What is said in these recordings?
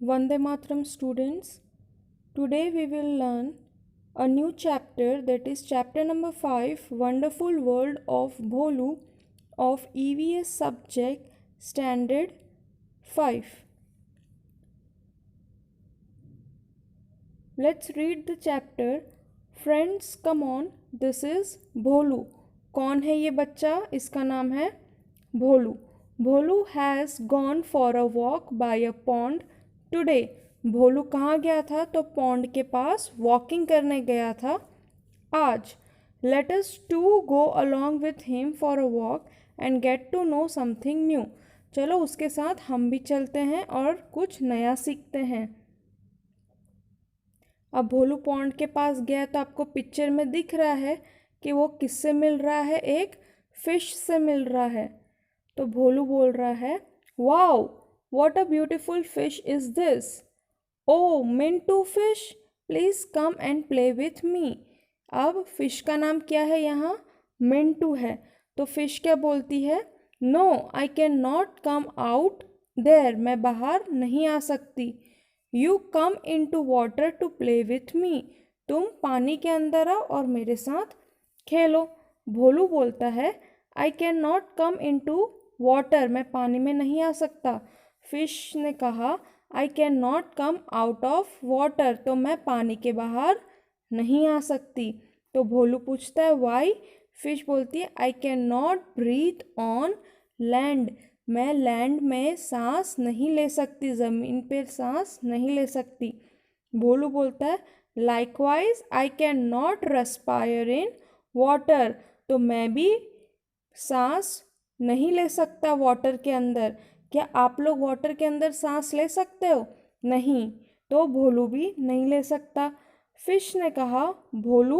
Vande Mataram students. Today we will learn a new chapter, that is chapter number 5, Wonderful World of Bholu, of EVS subject standard 5. Let's read the chapter. Friends, come on. This is Bholu. कौन है ये बच्चा? इसका नाम है भोलू. भोलू has gone for a walk by a pond today. भोलू कहाँ गया था? तो पॉन्ड के पास वॉकिंग करने गया था आज. Let us too go along with him for a walk and get to know something new. चलो उसके साथ हम भी चलते हैं और कुछ नया सीखते हैं. अब भोलू पॉन्ड के पास गया तो आपको पिक्चर में दिख रहा है कि वो किससे मिल रहा है? एक फिश से मिल रहा है. तो भोलू बोल रहा है, wow what a beautiful fish is this. Oh Mintu fish, please come and play with me. अब फिश का नाम क्या है? यहाँ मिंटू है. तो फिश क्या बोलती है? No I can not come out there, मैं बाहर नहीं आ सकती. You come into water to play with me, तुम पानी के अंदर आओ और मेरे साथ खेलो. भोलू बोलता है, I can not come into water, मैं पानी में नहीं आ सकता. फिश ने कहा, I can not come out of water, तो मैं पानी के बाहर नहीं आ सकती. तो भोलू पूछता है वाई. फिश बोलती है, I can not breathe on land, मैं लैंड में सांस नहीं ले सकती, ज़मीन पे सांस नहीं ले सकती. भोलू बोलता है, likewise I can not respire in water, तो मैं भी सांस नहीं ले सकता वाटर के अंदर. क्या आप लोग वाटर के अंदर सांस ले सकते हो? नहीं. तो भोलू भी नहीं ले सकता. फिश ने कहा, Bholu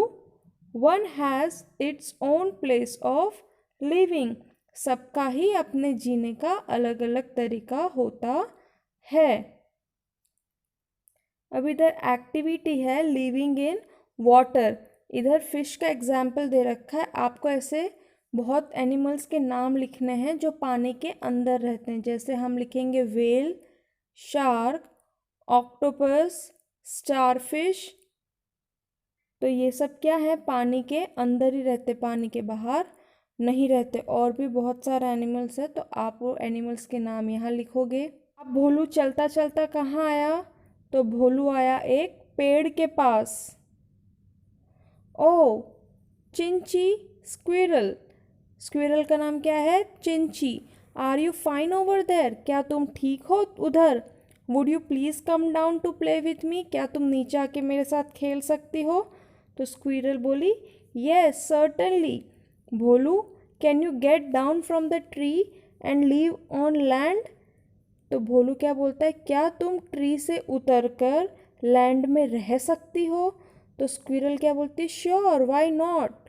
one has its own place of living, सबका ही अपने जीने का अलग अलग तरीका होता है. अब इधर एक्टिविटी है लिविंग इन वाटर. इधर फिश का एग्जाम्पल दे रखा है. आपको ऐसे बहुत एनिमल्स के नाम लिखने हैं जो पानी के अंदर रहते हैं. जैसे हम लिखेंगे व्हेल, शार्क, ऑक्टोपस, स्टारफिश. तो ये सब क्या है? पानी के अंदर ही रहते, पानी के बाहर नहीं रहते. और भी बहुत सारे एनिमल्स है, तो आप वो एनिमल्स के नाम यहाँ लिखोगे. अब भोलू चलता चलता कहाँ आया? तो भोलू आया एक पेड़ के पास. ओ चिंची स्क्विरल, स्क्विरल का नाम क्या है? Chinchi. Are you fine over there, क्या तुम ठीक हो उधर? Would you please come down to play with me, क्या तुम नीचे आके मेरे साथ खेल सकती हो? तो स्क्विरल बोली, yes certainly. Bholu, can you get down from the tree and leave on land. तो भोलू क्या बोलता है, क्या तुम ट्री से उतरकर लैंड में रह सकती हो? तो स्क्विरल क्या बोलती है, श्योर व्हाई नॉट,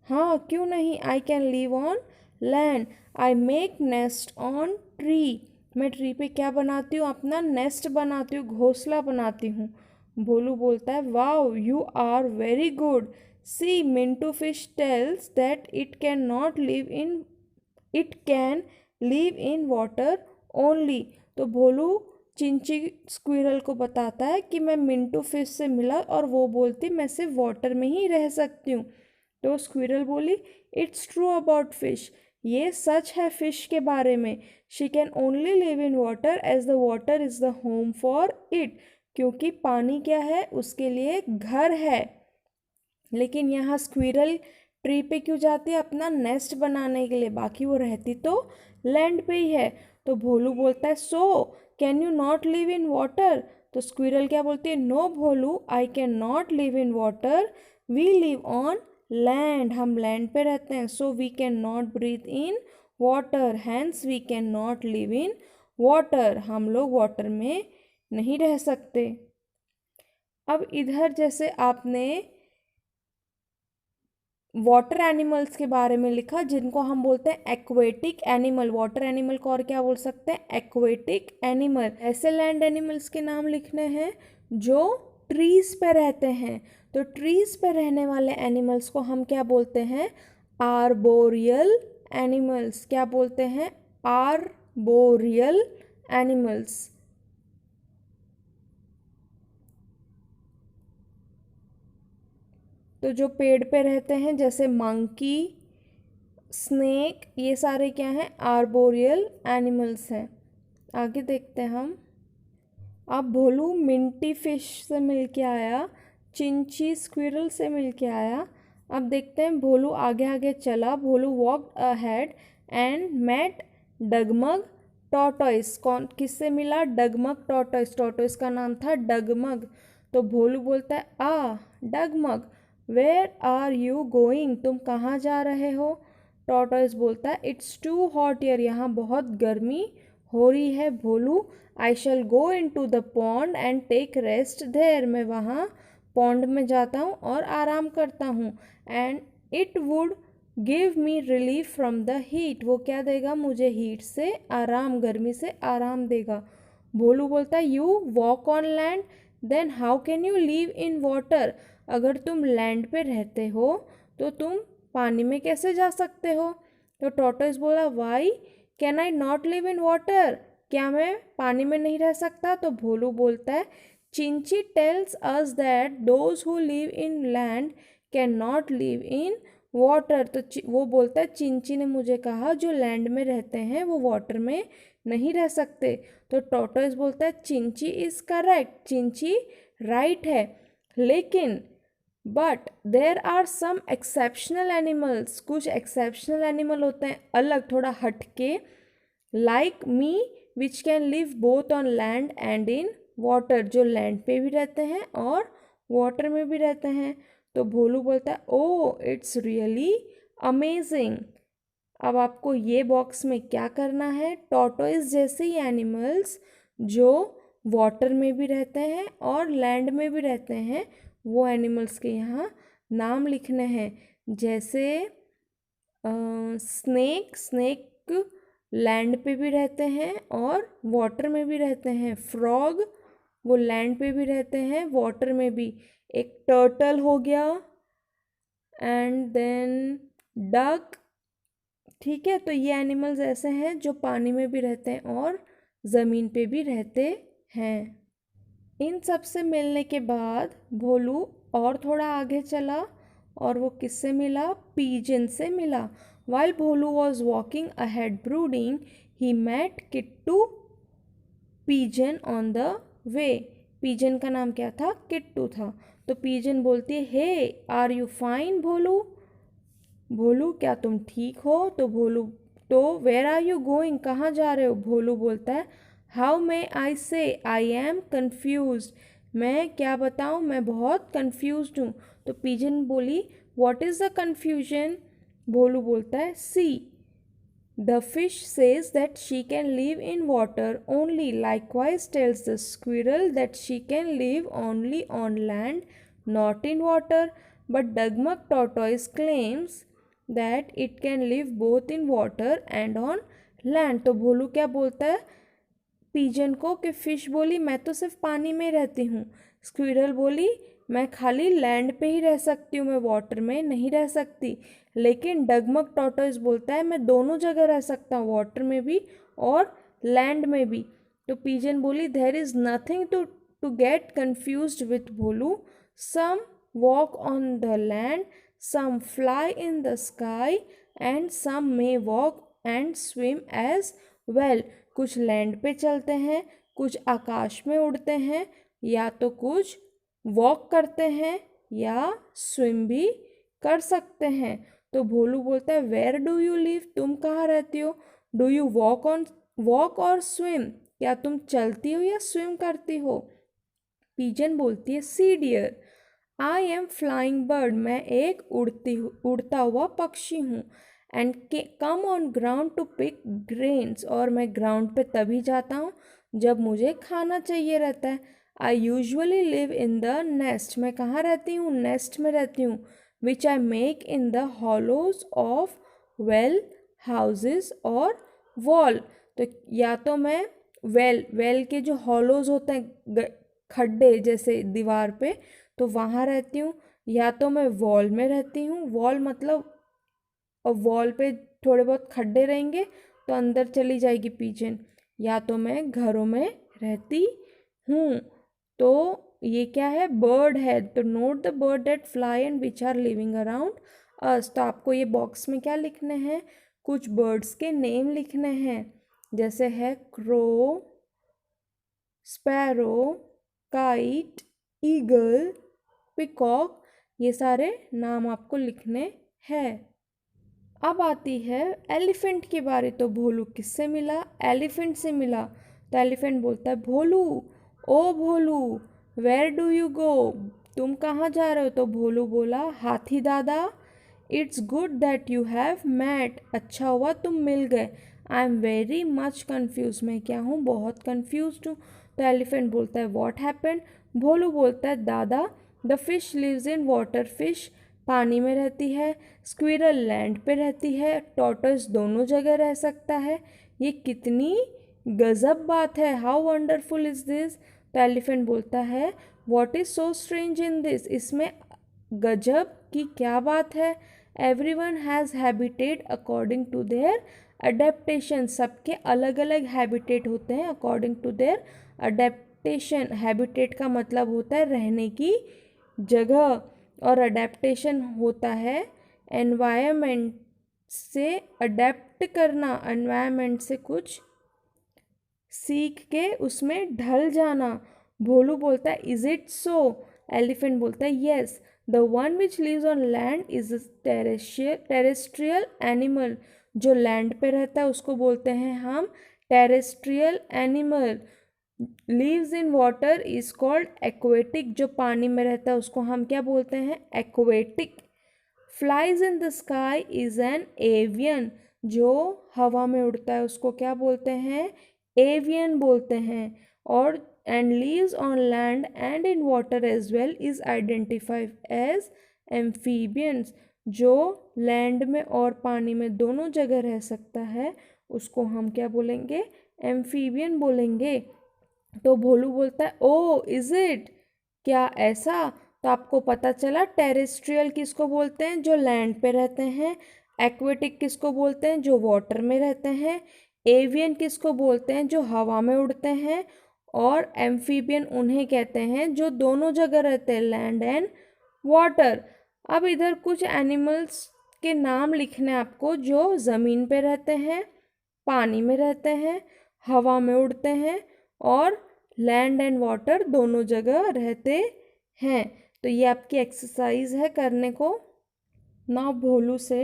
हाँ क्यों नहीं. I can live on land, I make nest on tree, मैं ट्री पे क्या बनाती हूँ? अपना नेस्ट बनाती हूँ, घोंसला बनाती हूँ. भोलू बोलता है, wow you are very good. See Mintu fish tells that it can not live in, it can live in water only. तो भोलू चिंची स्क्विरल को बताता है कि मैं मिंटू फिश से मिला और वो बोलती मैं सिर्फ वाटर में ही रह सकती हूँ. तो स्क्विरल बोली, इट्स ट्रू अबाउट फिश, ये सच है फिश के बारे में. She can only live in water as the water is the home for it, क्योंकि पानी क्या है? उसके लिए घर है. लेकिन यहाँ स्क्विरल ट्री पे क्यों जाती है? अपना नेस्ट बनाने के लिए, बाकी वो रहती तो लैंड पे ही है. तो भोलू बोलता है, so can you not live in water. तो स्क्विरल क्या बोलती है, no Bholu I can not live in water, we live on land, हम लैंड पे रहते हैं. So we can not breathe in water, hence we can not live in water, हम लोग वाटर में नहीं रह सकते. अब इधर जैसे आपने वाटर एनिमल्स के बारे में लिखा जिनको हम बोलते हैं एक्वेटिक एनिमल. वाटर एनिमल को और क्या बोल सकते हैं? Aquatic animal. ऐसे लैंड एनिमल्स के नाम लिखने हैं जो ट्रीज पे रहते हैं. तो ट्रीज पे रहने वाले एनिमल्स को हम क्या बोलते हैं? Arboreal animals. क्या बोलते हैं? Arboreal animals. तो जो पेड़ पे रहते हैं जैसे मंकी, स्नेक, ये सारे क्या हैं? आर्बोरियल एनिमल्स हैं। आगे देखते हैं हम। अब भोलू मिंटी फिश से मिल के आया, चिंची स्क्विरल से मिल के आया। अब देखते हैं भोलू आगे आगे चला। Bholu walked ahead and met Dagmag tortoise. कौन किससे मिला? डगमग टॉर्टोइस। टॉर्टोइस का नाम था डगमग। तो भोलू बोलता है डगमग वेयर आर यू गोइंग? तुम कहाँ जा रहे हो? टॉर्टोइस बोलता है इट्स टू हॉट हियर, यहाँ बहुत गर्मी हो रही है Bholu. I shall go in to the pond and take rest there. मैं वहाँ पॉन्ड में जाता हूँ और आराम करता हूँ। And it would give me relief from the heat. वो क्या देगा मुझे? हीट से आराम, गर्मी से आराम देगा। भोलू बोलता है you walk on land then how can you live in water? अगर तुम लैंड पे रहते हो तो तुम पानी में कैसे जा सकते हो? तो टॉर्टोइस बोला why can I not live in water? क्या मैं पानी में नहीं रह सकता? तो भोलू बोलता है Chinchi tells us that those who live in land can not live in water. तो वो बोलता है चिंची ने मुझे कहा जो लैंड में रहते हैं वो वाटर में नहीं रह सकते। तो टॉर्टोइस बोलता है Chinchi is correct, Chinchi right है, लेकिन but there are some exceptional animals. कुछ एक्सेप्शनल एनिमल होते हैं अलग, थोड़ा हटके, like me which can live both on land and in water, जो लैंड पे भी रहते हैं और वाटर में भी रहते हैं। तो भोलू बोलता है ओ इट्स रियली अमेजिंग। अब आपको ये बॉक्स में क्या करना है? टॉर्टोइस जैसे ही एनिमल्स जो वाटर में भी रहते हैं और लैंड में भी रहते हैं वो एनिमल्स के यहाँ नाम लिखने हैं। जैसे स्नेक, स्नेक लैंड पे भी रहते हैं और वाटर में भी रहते हैं। फ्रॉग वो लैंड पे भी रहते हैं वाटर में भी। एक टर्टल हो गया, एंड देन डक। ठीक है, तो ये एनिमल्स ऐसे हैं जो पानी में भी रहते हैं और ज़मीन पे भी रहते हैं। इन सब से मिलने के बाद भोलू और थोड़ा आगे चला और वो किससे मिला? पीजन से मिला। While Bholu was walking ahead brooding he met Kittu pigeon on the way. Pigeon का नाम क्या था? किट्टू था। तो पीजन बोलती है हे आर यू फाइन भोलू? भोलू क्या तुम ठीक हो? तो वेयर आर यू गोइंग? कहाँ जा रहे हो? भोलू बोलता है हाउ मे आई से आई एम कन्फ्यूज। मैं क्या बताऊँ, मैं बहुत कन्फ्यूज हूँ। तो पीजन बोली what is the confusion? Bholu बोलता है see the fish says that she can live in water only, likewise tells the squirrel that she can live only on land not in water, but Dagmag tortoise claims that it can live both in water and on land. तो भोलू क्या बोलता है pigeon को कि fish बोली मैं तो सिर्फ पानी में रहती हूँ, स्क्विरल बोली मैं खाली लैंड पे ही रह सकती हूँ, मैं वाटर में नहीं रह सकती। लेकिन डगमग टॉर्टोइस बोलता है मैं दोनों जगह रह सकता हूँ, वाटर में भी और लैंड में भी। तो पीजन बोली there is nothing to get confused with Bholu, some walk on the land, some fly in the sky and some may walk and swim as well। कुछ लैंड पे चलते हैं, कुछ आकाश में उड़ते हैं, या तो कुछ वॉक करते हैं या स्विम भी कर सकते हैं। तो भोलू बोलता है वेयर डू यू लिव? तुम कहाँ रहती हो? डू यू वॉक और स्विम? क्या तुम चलती हो या स्विम करती हो? पीजन बोलती है see dear I am flying bird, मैं एक उड़ता हुआ पक्षी हूँ। And come on ground to pick grains, और मैं ग्राउंड पे तभी जाता हूँ जब मुझे खाना चाहिए रहता है। I usually live in the nest, मैं कहाँ रहती हूँ? नेस्ट में रहती हूँ। Which I make in the hollows of well houses और वॉल। तो या तो मैं वेल के जो हॉलोज होते हैं खड्डे जैसे दीवार पे, तो वहाँ रहती हूँ, या तो मैं वॉल में रहती हूँ। वॉल मतलब और वॉल पे थोड़े बहुत खड्डे रहेंगे तो अंदर चली जाएगी पीजन, या तो मैं घरों में रहती हूँ। तो ये क्या है, बर्ड है। तो note the bird that fly and which are living around us. तो आपको ये बॉक्स में क्या लिखने हैं, कुछ बर्ड्स के नेम लिखने हैं, जैसे है crow, sparrow, kite, eagle, peacock, ये सारे नाम आपको लिखने हैं। अब आती है एलिफेंट की बारी। तो भोलू किससे मिला, एलिफेंट से मिला। तो एलिफेंट बोलता है भोलू, ओ भोलू वेयर डू यू गो, तुम कहाँ जा रहे हो। तो भोलू बोला हाथी दादा, it's good that you have met, अच्छा हुआ तुम मिल गए। I am very much confuse, मैं क्या हूँ, बहुत कन्फ्यूज हूँ। तो एलिफेंट बोलता है व्हाट हैपेंड। भोलू बोलता है दादा the fish lives in water, fish पानी में रहती है, स्क्विरल लैंड पे रहती है, टॉर्टोइस दोनों जगह रह सकता है। ये कितनी गजब बात है, हाउ वंडरफुल इज दिस। तो एलिफेंट बोलता है what is so strange in this, इसमें गजब की क्या बात है। Everyone has habitat according to their adaptation, सबके अलग अलग हैबिटेट होते हैं according to their adaptation. Habitat का मतलब होता है रहने की जगह, और अडेप्टेशन होता है एनवायरनमेंट से अडेप्ट करना, एनवायरनमेंट से कुछ सीख के उसमें ढल जाना। भोलू बोलता है इज इट सो, एलिफेंट बोलता है yes, the one which lives on land is terrestrial animal, जो लैंड पे रहता है उसको बोलते हैं हम terrestrial animal. Lives in water is called aquatic, जो पानी में रहता है उसको हम क्या बोलते हैं, aquatic. Flies in the sky is an avian, जो हवा में उड़ता है उसको क्या बोलते हैं, एवियन बोलते हैं। और and lives on land and in water as well is identified as amphibians, जो लैंड में और पानी में दोनों जगह रह सकता है उसको हम क्या बोलेंगे, एम्फीबियन बोलेंगे। तो भोलू बोलता है ओ इज इट, क्या ऐसा। तो आपको पता चला टेरेस्ट्रियल किसको बोलते हैं, जो लैंड पे रहते हैं, एक्वेटिक किसको बोलते हैं, जो वाटर में रहते हैं, एवियन किसको बोलते हैं, जो हवा में उड़ते हैं, और एम्फीबियन उन्हें कहते हैं जो दोनों जगह रहते हैं, लैंड एंड वाटर। अब इधर कुछ एनिमल्स के नाम लिखने आपको जो ज़मीन पे रहते हैं, पानी में रहते हैं, हवा में उड़ते हैं, और लैंड एंड वाटर दोनों जगह रहते हैं। तो ये आपकी एक्सरसाइज है करने को। नाउ भोलू से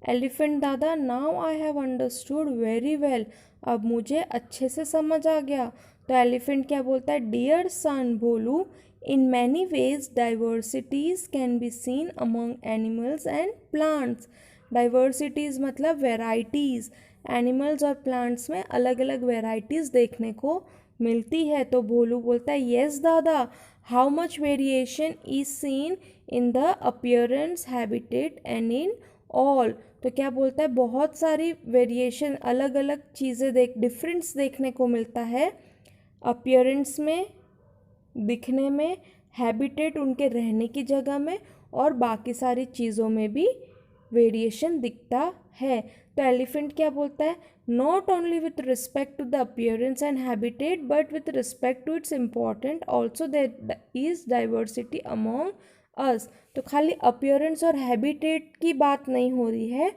एलिफेंट दादा now I have understood very well, अब मुझे अच्छे से समझ आ गया। तो एलिफेंट क्या बोलता है, dear son Bholu, in many ways diversities can be seen among animals and plants. Diversities मतलब वेराइटीज़, एनिमल्स और प्लांट्स में अलग अलग वेराइटीज़ देखने को मिलती है। तो भोलू बोलता है येस दादा, how much variation is seen in the appearance, habitat and in all. तो क्या बोलता है, बहुत सारी वेरिएशन, अलग अलग चीज़ें डिफरेंस देखने को मिलता है अपीयरेंस में, दिखने में, हैबिटेट उनके रहने की जगह में, और बाकी सारी चीज़ों में भी वेरिएशन दिखता है। तो एलिफेंट क्या बोलता है, not only with respect to the appearance and habitat but with respect to its important also there is diversity among us. तो खाली अपीयरेंस और हैबिटेट की बात नहीं हो रही है,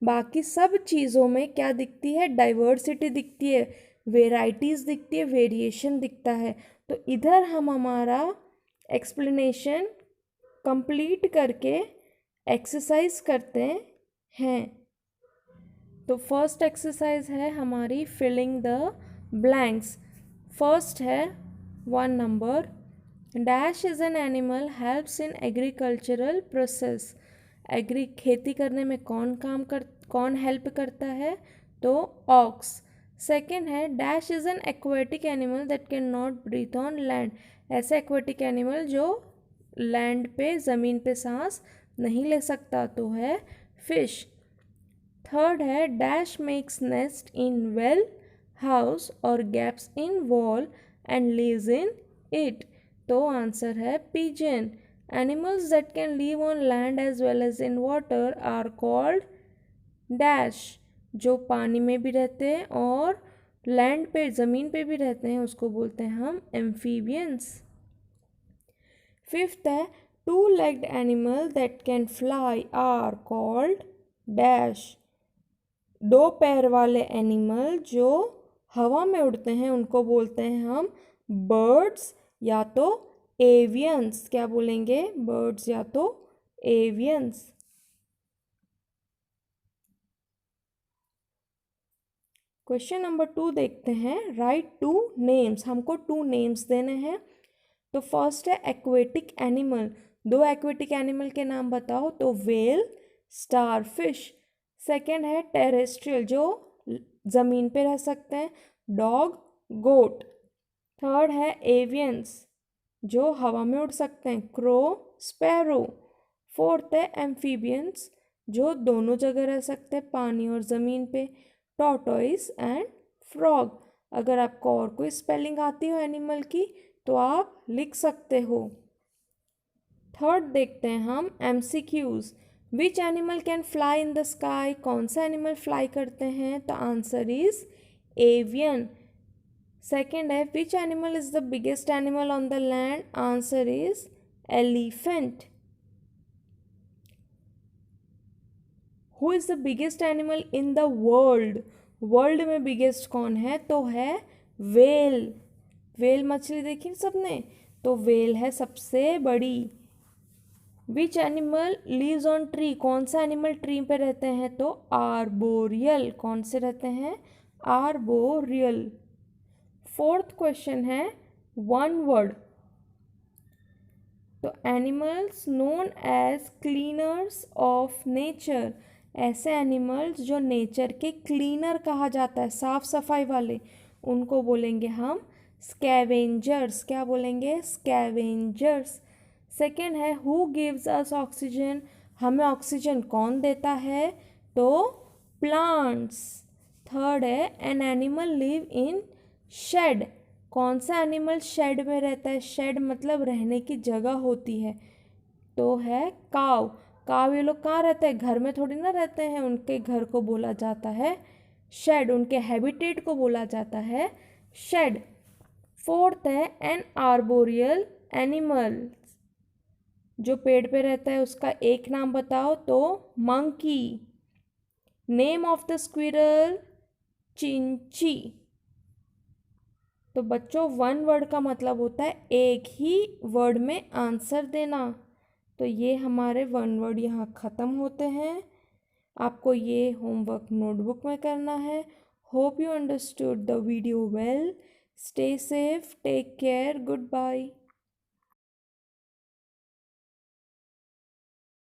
बाकी सब चीज़ों में क्या दिखती है, डाइवर्सिटी दिखती है, वेराइटीज़ दिखती है, वेरिएशन दिखता है। तो इधर हम हमारा एक्सप्लेनेशन कंप्लीट करके एक्सरसाइज करते हैं। तो फर्स्ट एक्सरसाइज है हमारी फिलिंग द ब्लैंक्स। फर्स्ट है 1 number, dash is an animal helps in agricultural process. खेती करने में कौन हेल्प करता है, तो ऑक्स। सेकेंड है dash is an aquatic animal that can not breathe on land. ऐसा एक्वेटिक एनिमल जो लैंड पे ज़मीन पे सांस नहीं ले सकता, तो है फिश। थर्ड है dash makes nest in well house और gaps in wall and lives in it. तो आंसर है pigeon. Animals that can live on land as well as in water are called dash, जो पानी में भी रहते हैं और लैंड पे ज़मीन पे भी रहते हैं उसको बोलते हैं हम एम्फीबियंस। फिफ्थ है two legged animal that can fly are called dash. दो पैर वाले एनिमल जो हवा में उड़ते हैं उनको बोलते हैं हम बर्ड्स या तो एवियंस। क्या बोलेंगे? बर्ड्स या तो एवियंस। क्वेश्चन नंबर 2 देखते हैं। Right 2 names. हमको 2 नेम्स देने हैं। तो फर्स्ट है एक्वेटिक एनिमल। 2 एक्वेटिक एनिमल के नाम बताओ। तो वेल, स्टारफिश। सेकेंड है टेरेस्ट्रियल जो ज़मीन पे रह सकते हैं, डॉग, गोट। थर्ड है एवियंस जो हवा में उड़ सकते हैं, क्रो, स्पैरो। फोर्थ है एम्फीबियंस जो दोनों जगह रह सकते हैं, पानी और ज़मीन पे, टॉर्टोइस एंड फ्रॉग। अगर आपको और कोई स्पेलिंग आती हो एनिमल की तो आप लिख सकते हो। थर्ड देखते हैं हम MCQs। Which animal can fly in the sky? कौन सा एनिमल फ्लाई करते हैं? तो आंसर इज एवियन। सेकेंड है which animal is the biggest animal on the land? Answer is elephant. Who is the biggest animal in the world? World में biggest कौन है? तो है वेल। वेल मछली देखी सबने? तो वेल है सबसे बड़ी। Which animal lives on tree? कौन सा एनिमल ट्री पे रहते हैं? तो आर्बोरियल। कौन से रहते हैं? आर्बोरियल। फोर्थ क्वेश्चन है वन वर्ड। तो animals known as cleaners of nature. ऐसे एनिमल्स जो नेचर के क्लीनर कहा जाता है, साफ सफाई वाले, उनको बोलेंगे हम स्कैवेंजर्स। क्या बोलेंगे? स्कैवेंजर्स। सेकेंड है हु गिव्स अस ऑक्सीजन? हमें ऑक्सीजन कौन देता है? तो प्लांट्स। थर्ड है an animal live in shade. कौन सा एनिमल शेड में रहता है? शेड मतलब रहने की जगह होती है, तो है काव। काव ये लोग कहाँ रहते हैं? घर में थोड़ी ना रहते हैं। उनके घर को बोला जाता है शेड, उनके हैबिटेट को बोला जाता है शेड। फोर्थ है एन आर्बोरियल एनिमल। जो पेड़ पे रहता है उसका एक नाम बताओ। तो monkey. Name of the squirrel? Chinchi. तो बच्चों वन वर्ड का मतलब होता है एक ही वर्ड में आंसर देना। तो ये हमारे वन वर्ड यहाँ ख़त्म होते हैं। आपको ये होमवर्क नोटबुक में करना है। Hope you understood the video well. Stay safe, take care, good bye.